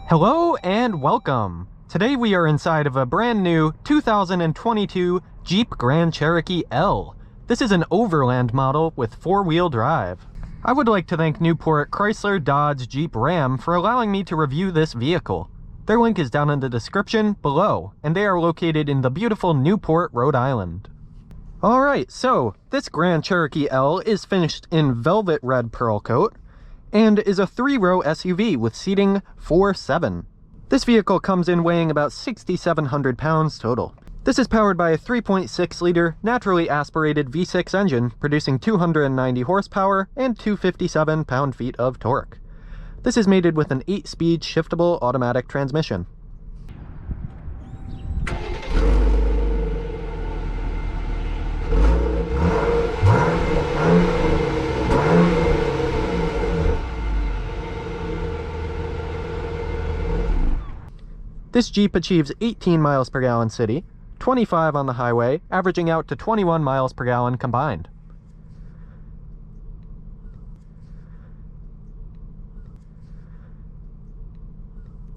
Hello and welcome! Today we are inside of a brand new 2022 Jeep Grand Cherokee L. This is an Overland model with 4-wheel drive. I would like to thank Newport Chrysler Dodge Jeep Ram for allowing me to review this vehicle. Their link is down in the description below, and they are located in the beautiful Newport, Rhode Island. Alright, so this Grand Cherokee L is finished in velvet red pearl coat, and is a 3-row SUV with seating for 7. This vehicle comes in weighing about 6,700 pounds total. This is powered by a 3.6-liter naturally aspirated V6 engine, producing 290 horsepower and 257 pound-feet of torque. This is mated with an 8-speed shiftable automatic transmission. This Jeep achieves 18 miles per gallon city, 25 on the highway, averaging out to 21 miles per gallon combined.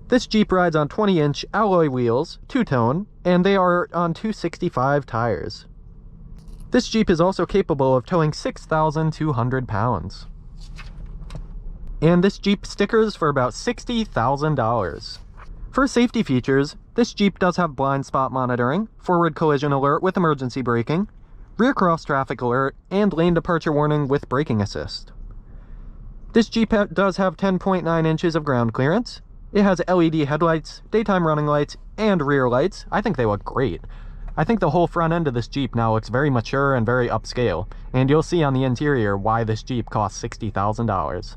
This Jeep rides on 20-inch alloy wheels, two-tone, and they are on 265 tires. This Jeep is also capable of towing 6,200 pounds. And this Jeep stickers for about $60,000. For safety features, this Jeep does have blind spot monitoring, forward collision alert with emergency braking, rear cross traffic alert, and lane departure warning with braking assist. This Jeep does have 10.9 inches of ground clearance. It has LED headlights, daytime running lights, and rear lights. I think they look great. I think the whole front end of this Jeep now looks very mature and very upscale, and you'll see on the interior why this Jeep costs $60,000.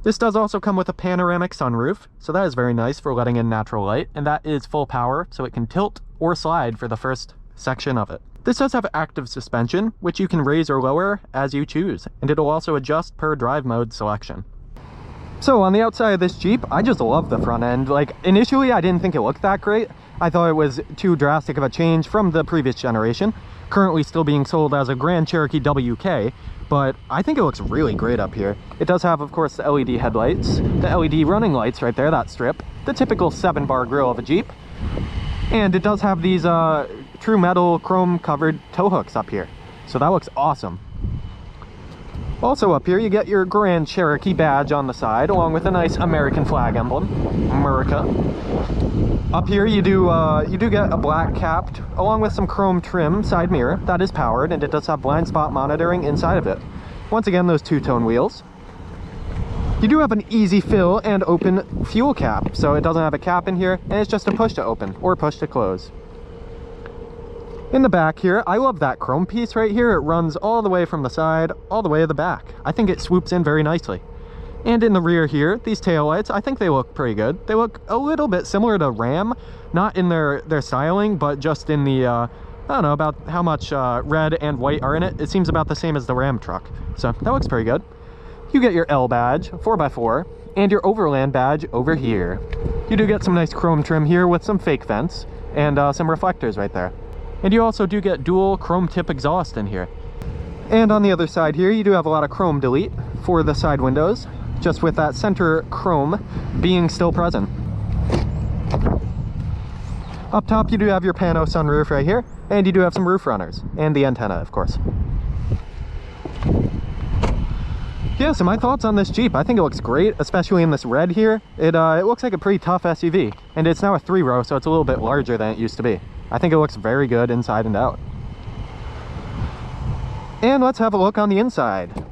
This does also come with a panoramic sunroof, so that is very nice for letting in natural light, and that is full power, so it can tilt or slide for the first section of it. This does have active suspension, which you can raise or lower as you choose, and it'll also adjust per drive mode selection. So on the outside of this Jeep, I just love the front end. Like, initially I didn't think it looked that great. I thought it was too drastic of a change from the previous generation, currently still being sold as a Grand Cherokee WK, but I think it looks really great up here. It does have, of course, the LED headlights, the LED running lights right there, that strip, the typical 7-bar grille of a Jeep, and it does have these true metal chrome covered tow hooks up here, so that looks awesome. Also up here you get your Grand Cherokee badge on the side, along with a nice American flag emblem, America. Up here you do get a black capped, along with some chrome trim side mirror that is powered, and it does have blind spot monitoring inside of it. Once again, those two-tone wheels. You do have an easy fill and open fuel cap, so it doesn't have a cap in here, and it's just a push to open or push to close. In the back here, I love that chrome piece right here. It runs all the way from the side, all the way to the back. I think it swoops in very nicely. And in the rear here, these taillights, I think they look pretty good. They look a little bit similar to Ram, not in their styling, but just in the, I don't know, about how much red and white are in it. It seems about the same as the Ram truck. So that looks pretty good. You get your L badge, 4x4, and your Overland badge over here. You do get some nice chrome trim here with some fake vents and some reflectors right there. And you also do get dual chrome tip exhaust in here. And on the other side here, you do have a lot of chrome delete for the side windows, just with that center chrome being still present. Up top, you do have your pano sunroof right here, and you do have some roof runners, and the antenna, of course. Yeah, so my thoughts on this Jeep, I think it looks great, especially in this red here. It looks like a pretty tough SUV, and it's now a 3-row, so it's a little bit larger than it used to be. I think it looks very good inside and out. And let's have a look on the inside.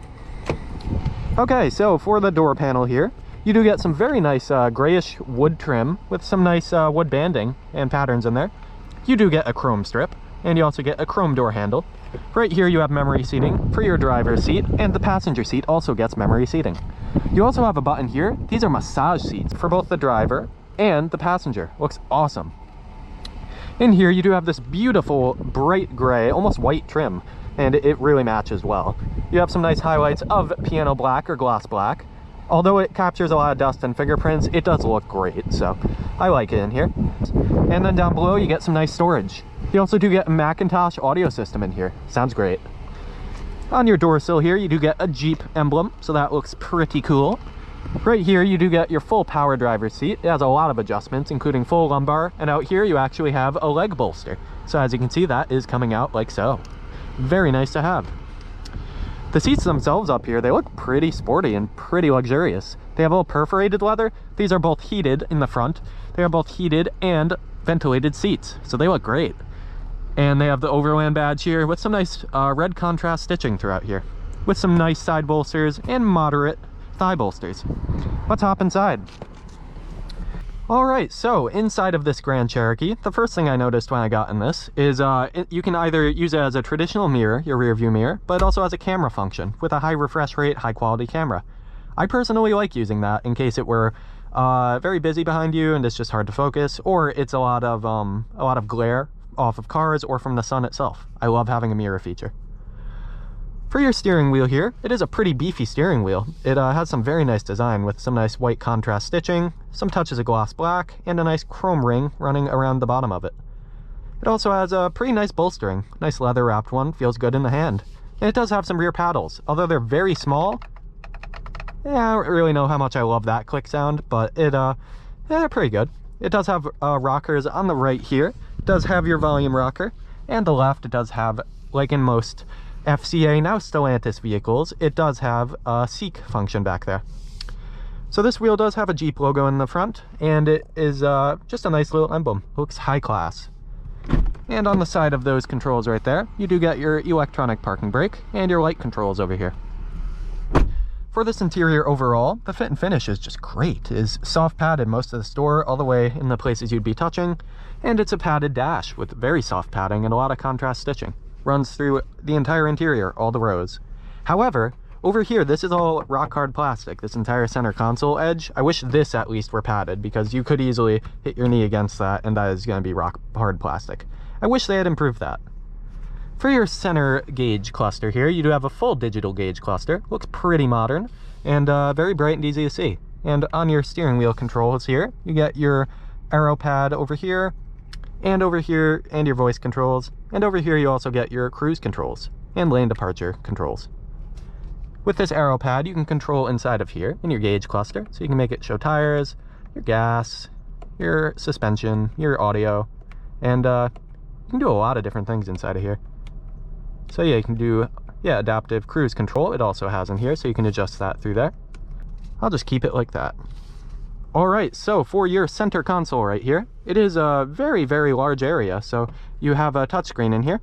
Okay, so for the door panel here, you do get some very nice grayish wood trim with some nice wood banding and patterns in there. You do get a chrome strip, and you also get a chrome door handle. Right here you have memory seating for your driver's seat, and the passenger seat also gets memory seating. You also have a button here. These are massage seats for both the driver and the passenger. Looks awesome. In here you do have this beautiful bright gray, almost white trim, and it really matches well. You have some nice highlights of piano black or gloss black. Although it captures a lot of dust and fingerprints, it does look great, so I like it in here. And then down below you get some nice storage. You also do get a Macintosh audio system in here. Sounds great. On your door sill here, you do get a Jeep emblem, so that looks pretty cool. Right here, you do get your full power driver's seat. It has a lot of adjustments, including full lumbar, and out here you actually have a leg bolster. So as you can see, that is coming out like so. Very nice to have. The seats themselves up here, they look pretty sporty and pretty luxurious. They have a little perforated leather. These are both heated in the front. They are both heated and ventilated seats, so they look great. And they have the Overland badge here with some nice red contrast stitching throughout here, with some nice side bolsters and moderate thigh bolsters. Let's hop inside. All right, so inside of this Grand Cherokee, the first thing I noticed when I got in this is you can either use it as a traditional mirror, your rear view mirror, but it also has a camera function with a high refresh rate, high quality camera. I personally like using that in case it were very busy behind you and it's just hard to focus, or it's a lot of glare off of cars or from the sun itself. I love having a mirror feature. For your steering wheel here, it is a pretty beefy steering wheel. It has some very nice design with some nice white contrast stitching, some touches of gloss black, and a nice chrome ring running around the bottom of it. It also has a pretty nice bolstering, nice leather wrapped one, feels good in the hand. And it does have some rear paddles, although they're very small. Yeah, I don't really know how much I love that click sound, but they're pretty good. It does have rockers on the right here. It does have your volume rocker, and the left it does have, like in most FCA, now Stellantis vehicles, it does have a seek function back there. So this wheel does have a Jeep logo in the front, and it is just a nice little emblem. Looks high class. And on the side of those controls right there, you do get your electronic parking brake and your light controls over here. For this interior overall, the fit and finish is just great. It is soft padded most of the store, all the way in the places you'd be touching, and it's a padded dash with very soft padding and a lot of contrast stitching. Runs through the entire interior, all the rows. However, over here, this is all rock hard plastic, this entire center console edge. I wish this at least were padded, because you could easily hit your knee against that, and that is going to be rock hard plastic. I wish they had improved that. For your center gauge cluster here, you do have a full digital gauge cluster. Looks pretty modern, and very bright and easy to see. And on your steering wheel controls here, you get your arrow pad over here, and your voice controls. And over here you also get your cruise controls and lane departure controls. With this arrow pad, you can control inside of here in your gauge cluster, so you can make it show tires, your gas, your suspension, your audio, and you can do a lot of different things inside of here. So yeah, you can do adaptive cruise control. It also has in here, so you can adjust that through there. I'll just keep it like that. All right, so for your center console right here, it is a very, very large area. So you have a touchscreen in here,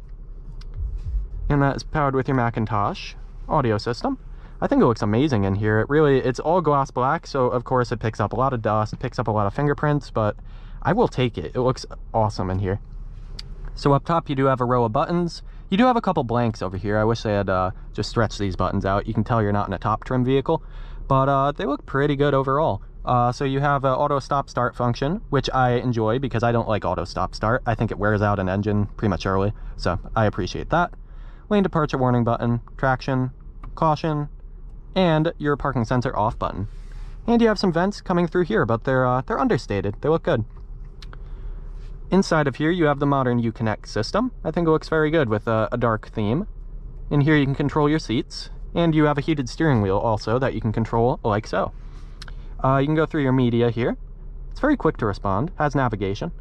and that is powered with your Macintosh audio system. I think it looks amazing in here. It's all gloss black, so of course it picks up a lot of dust, picks up a lot of fingerprints, but I will take it. It looks awesome in here. So up top, you do have a row of buttons. You do have a couple blanks over here. I wish they had just stretched these buttons out. You can tell you're not in a top trim vehicle, but they look pretty good overall. So you have an auto stop start function, which I enjoy because I don't like auto stop start. I think it wears out an engine prematurely, so I appreciate that. Lane departure warning button, traction, caution, and your parking sensor off button. And you have some vents coming through here, but they're understated. They look good. Inside of here, you have the modern Uconnect system. I think it looks very good with a dark theme. In here, you can control your seats, and you have a heated steering wheel also that you can control like so. You can go through your media here. It's very quick to respond, has navigation.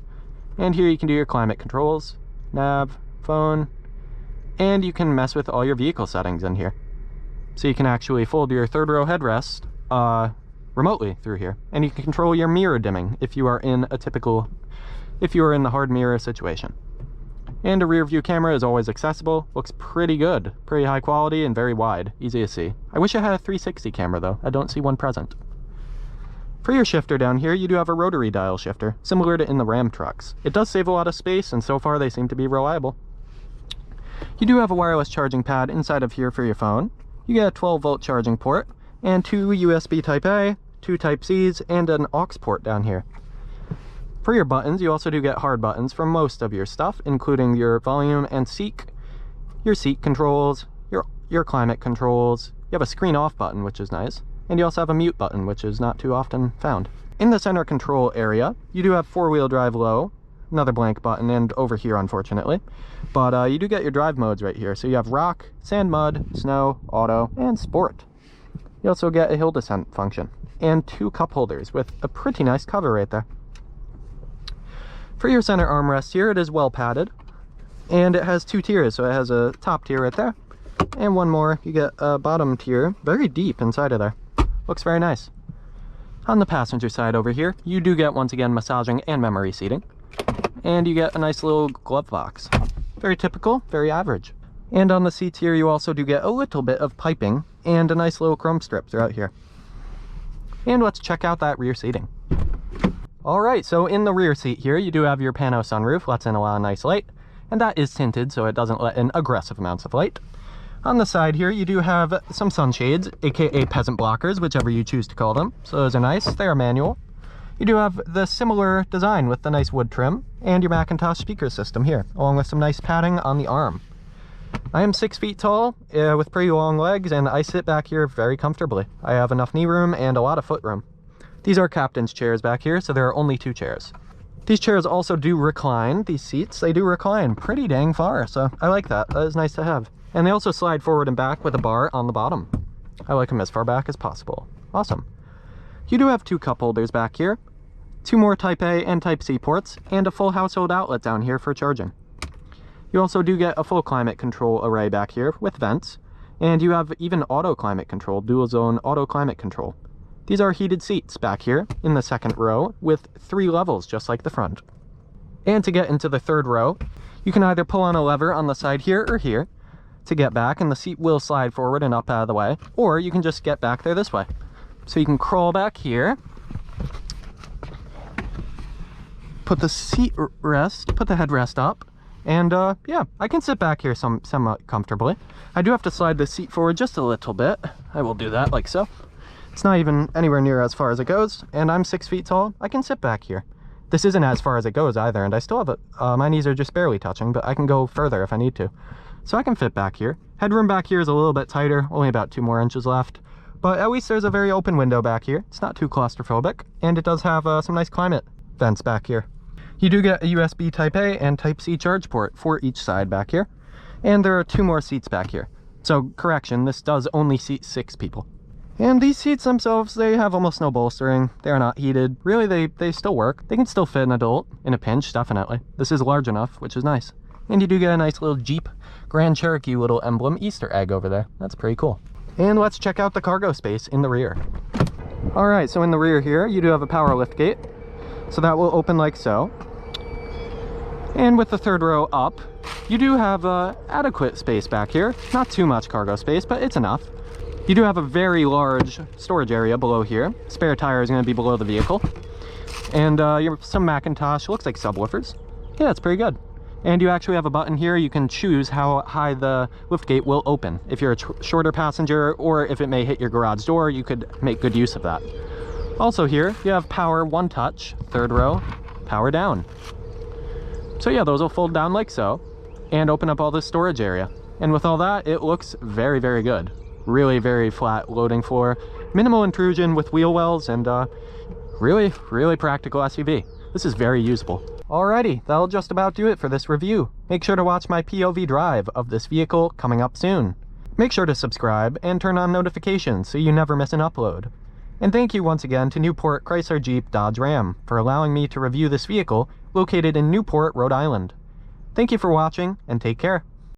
And here you can do your climate controls, nav, phone, and you can mess with all your vehicle settings in here. So you can actually fold your third row headrest remotely through here. And you can control your mirror dimming if you are in the hard mirror situation. And a rear view camera is always accessible. Looks pretty good, pretty high quality and very wide, easy to see. I wish I had a 360 camera though. I don't see one present. For your shifter down here, you do have a rotary dial shifter, similar to in the Ram trucks. It does save a lot of space, and so far they seem to be reliable. You do have a wireless charging pad inside of here for your phone. You get a 12-volt charging port, and 2 USB Type-A, 2 Type-Cs, and an aux port down here. For your buttons, you also do get hard buttons for most of your stuff, including your volume and seek, your seat controls, your climate controls. You have a screen off button, which is nice. And you also have a mute button, which is not too often found. In the center control area, you do have 4-wheel drive low, another blank button, and over here, unfortunately. But you do get your drive modes right here. So you have rock, sand, mud, snow, auto, and sport. You also get a hill descent function and 2 cup holders with a pretty nice cover right there. For your center armrest here, it is well padded, and it has 2 tiers. So it has a top tier right there, and one more. You get a bottom tier, very deep inside of there. Looks very nice. On the passenger side over here, you do get, once again, massaging and memory seating, and you get a nice little glove box. Very typical, very average. And on the seats here, you also do get a little bit of piping and a nice little chrome strip throughout here. And let's check out that rear seating. All right, so in the rear seat here, you do have your pano sunroof, lets in a lot of nice light, and that is tinted so it doesn't let in aggressive amounts of light. On the side here, you do have some sunshades, aka peasant blockers, whichever you choose to call them. So those are nice. They are manual. You do have the similar design with the nice wood trim and your Macintosh speaker system here, along with some nice padding on the arm. I am 6 feet tall with pretty long legs, and I sit back here very comfortably. I have enough knee room and a lot of foot room. These are captain's chairs back here, so there are only 2 chairs. These chairs also do recline. These seats, they do recline pretty dang far, so I like that. That is nice to have. And they also slide forward and back with a bar on the bottom. I like them as far back as possible. Awesome. You do have 2 cup holders back here, 2 more Type A and Type C ports, and a full household outlet down here for charging. You also do get a full climate control array back here with vents, and you have even auto climate control, dual zone auto climate control. These are heated seats back here in the 2nd row with 3 levels just like the front. And to get into the 3rd row, you can either pull on a lever on the side here or here to get back, and the seat will slide forward and up out of the way, or you can just get back there this way. So you can crawl back here, put the headrest up, and yeah, I can sit back here somewhat comfortably. I do have to slide the seat forward just a little bit. I will do that like so. It's not even anywhere near as far as it goes, and I'm 6 feet tall. I can sit back here. This isn't as far as it goes either, and I still have my knees are just barely touching, but I can go further if I need to. So I can fit back here. Headroom back here is a little bit tighter, only about 2 more inches left, but at least there's a very open window back here. It's not too claustrophobic, and it does have some nice climate vents back here. You do get a USB Type A and Type C charge port for each side back here, and there are 2 more seats back here. So correction, this does only seat 6 people. And these seats themselves, they have almost no bolstering. They are not heated. Really, they still work. They can still fit an adult in a pinch, definitely. This is large enough, which is nice. And you do get a nice little Jeep Grand Cherokee little emblem Easter egg over there. That's pretty cool. And let's check out the cargo space in the rear. All right, so in the rear here, you do have a power lift gate. So that will open like so. And with the 3rd row up, you do have adequate space back here. Not too much cargo space, but it's enough. You do have a very large storage area below here. Spare tire is going to be below the vehicle. And some Macintosh, looks like subwoofers. Yeah, it's pretty good. And you actually have a button here. You can choose how high the liftgate will open. If you're a shorter passenger, or if it may hit your garage door, you could make good use of that. Also here, you have power 1 touch, 3rd row, power down. So yeah, those will fold down like so, and open up all this storage area. And with all that, it looks very, very good. Really very flat loading floor, minimal intrusion with wheel wells, and really, really practical SUV. This is very usable. Alrighty, that'll just about do it for this review. Make sure to watch my POV drive of this vehicle coming up soon. Make sure to subscribe and turn on notifications so you never miss an upload. And thank you once again to Newport Chrysler Jeep Dodge Ram for allowing me to review this vehicle located in Newport, Rhode Island. Thank you for watching, and take care.